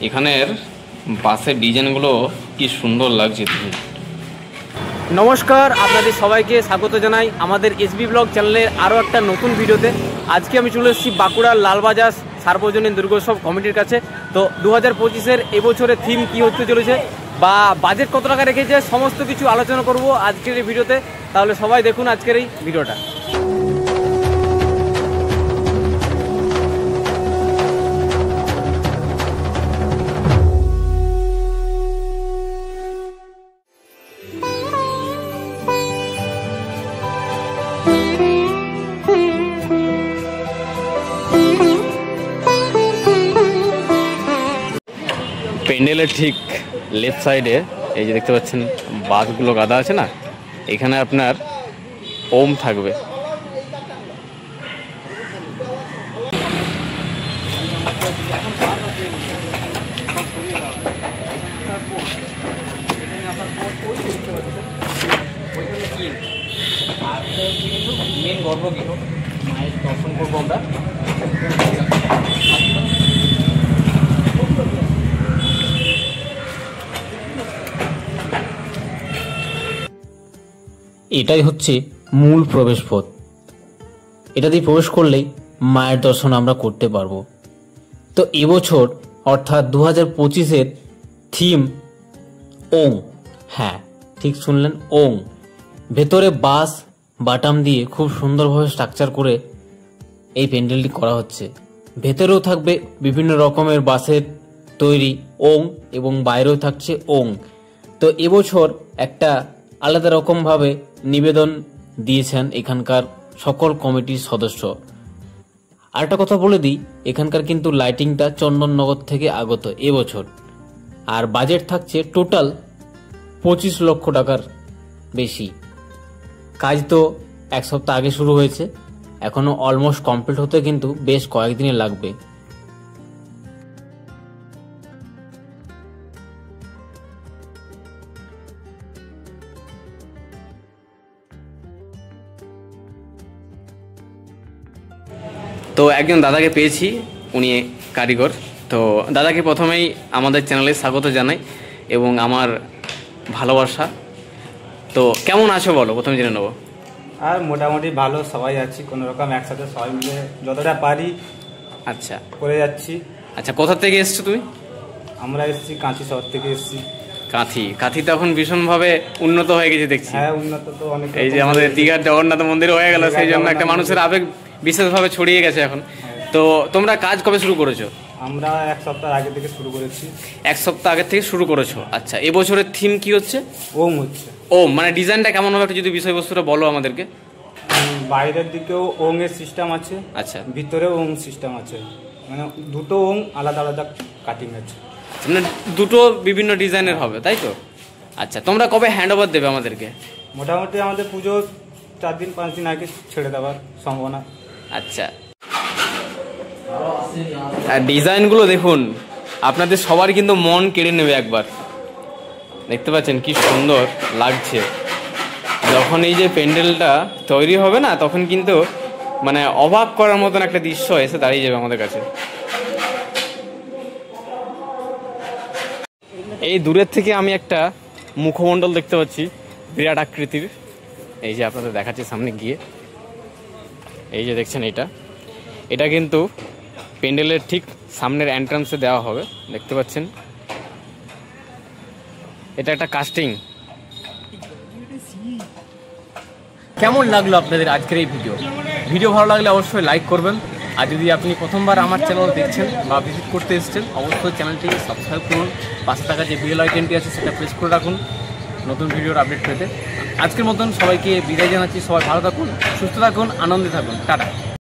এখানের বাসের ডিজাইনগুলো কি সুন্দর লাগছে। নমস্কার, আপনাদের সবাইকে স্বাগত জানাই আমাদের এসবি ব্লগ চ্যানেলের আরও একটা নতুন ভিডিওতে। আজকে আমি চলে এসেছি বাঁকুড়ার লালবাজার সার্বজনীন দুর্গোৎসব কমিটির কাছে। তো 2025-এর এবছরের থিম কি হতে চলেছে বা বাজেট কত টাকা রেখেছে সমস্ত কিছু আলোচনা করব আজকের এই ভিডিওতে। তাহলে সবাই দেখুন আজকের এই ভিডিওটা। প্যান্ডেলের ঠিক লেফট সাইডে এই যে দেখতে পাচ্ছেন বাসগুলো গাদা আছে না, এখানে আপনার ওম থাকবে। মেন গর্ভগৃহ, মায়ের দর্শন করবো আমরা। এটাই হচ্ছে মূল প্রবেশ পথ। এটা দিয়ে প্রবেশ করলেই মায়ের দর্শন আমরা করতে পারবো। তো এবছর অর্থাৎ 2025-এর থিম ওং। হ্যাঁ, ঠিক শুনলেন, ওং। ভেতরে বাঁশ বাটাম দিয়ে খুব সুন্দরভাবে স্ট্রাকচার করে এই প্যান্ডেলটি করা হচ্ছে। ভেতরেও থাকবে বিভিন্ন রকমের বাঁশের তৈরি ওং এবং বাইরেও থাকছে ওং। তো এবছর একটা আলাদা রকমভাবে নিবেদন দিয়েছেন এখানকার সকল কমিটির সদস্য। আরেকটা কথা বলে দিই, এখানকার কিন্তু লাইটিংটা চন্দননগর থেকে আগত এবছর। আর বাজেট থাকছে টোটাল 25 লক্ষ টাকার বেশি। কাজ তো এক সপ্তাহ আগে শুরু হয়েছে, এখনো অলমোস্ট কমপ্লিট হতে কিন্তু বেশ কয়েকদিনে লাগবে। তো একজন দাদাকে পেয়েছি, উনি কারিগর। তো দাদাকে প্রথমেই আমাদের চ্যানেলে স্বাগত জানাই এবং আমার ভালোবাসা। তো কেমন আছো বলো, প্রথমে জেনে নেবো। আর মোটামুটি ভালো, সবাই আছি কোনো রকম একসাথে সবাই মিলে যতটা পারি আচ্ছা করে যাচ্ছি। আচ্ছা, কোথা থেকে এসছো তুমি? আমরা এসেছি কাঁথি শহর থেকে এসেছি। কাঁথি তো এখন ভীষণভাবে উন্নত হয়ে গেছে দেখছি। হ্যাঁ, উন্নত তো অনেক। এই যে আমাদের দীঘার জগন্নাথ মন্দির হয়ে গেল, সেই জন্য একটা মানুষের আবেগ বিশেষভাবে ছড়িয়ে গেছে এখন। তো তোমরা কাজ কবে শুরু করেছো? আমরা এক সপ্তাহ আগে থেকে শুরু করেছি। এক সপ্তাহ আগে থেকে শুরু করেছো। আচ্ছা, এবছরের থিম কি হচ্ছে? ওম হচ্ছে। ওম মানে ডিজাইনটা কেমন হবে একটু যদি বিষয়বস্তুটা বলো আমাদেরকে। বাইরের দিকেও ওং এর সিস্টেম আছে, আচ্ছা, ভিতরেও ওং সিস্টেম আছে, মানে দুটো ওং আলাদা আলাদা কাটিং আছে। মানে দুটো বিভিন্ন ডিজাইনের হবে, তাই তো? আচ্ছা, তোমরা কবে হ্যান্ড ওভার দেবে আমাদেরকে? মোটামুটি আমাদের পুজো 4 দিন 5 দিন আগে ছেড়ে দেওয়ার সম্ভাবনা। আচ্ছা, আর ডিজাইনগুলো দেখুন, আপনাদের সবার কিন্তু মন কেড়ে নেবে একবার। দেখতে পাচ্ছেন কি সুন্দর লাগছে। যখন এই যে প্যান্ডেলটা তৈরি হবে না, তখন কিন্তু মানে অবাক করার মতন একটা দৃশ্য এসে দাঁড়িয়ে যাবে আমাদের কাছে। এই দূরের থেকে আমি একটা মুখমণ্ডল দেখতে পাচ্ছি বিরাট আকৃতির। এই যে আপনাদের দেখাচ্ছি সামনে গিয়ে, এই যে দেখছেন এটা কিন্তু প্যান্ডেলের ঠিক সামনের এন্ট্রান্সে দেওয়া হবে। দেখতে পাচ্ছেন এটা একটা কাস্টিং। কেমন লাগলো আপনাদের আজকের এই ভিডিও ভালো লাগলে অবশ্যই লাইক করবেন। আর যদি আপনি প্রথমবার আমার চ্যানেল দেখছেন বা ভিজিট করতে এসেছেন, অবশ্যই চ্যানেলটিকে সাবস্ক্রাইব করুন। পাশে থাকা যে বেল আইকনটি আছে সেটা প্রেস করে রাখুন নতুন ভিডিওর আপডেট পেতে। আজকের মতন সবাইকে বিদায় জানাচ্ছি। সবাই ভালো থাকুন, সুস্থ থাকুন, আনন্দে থাকুন। টাটা।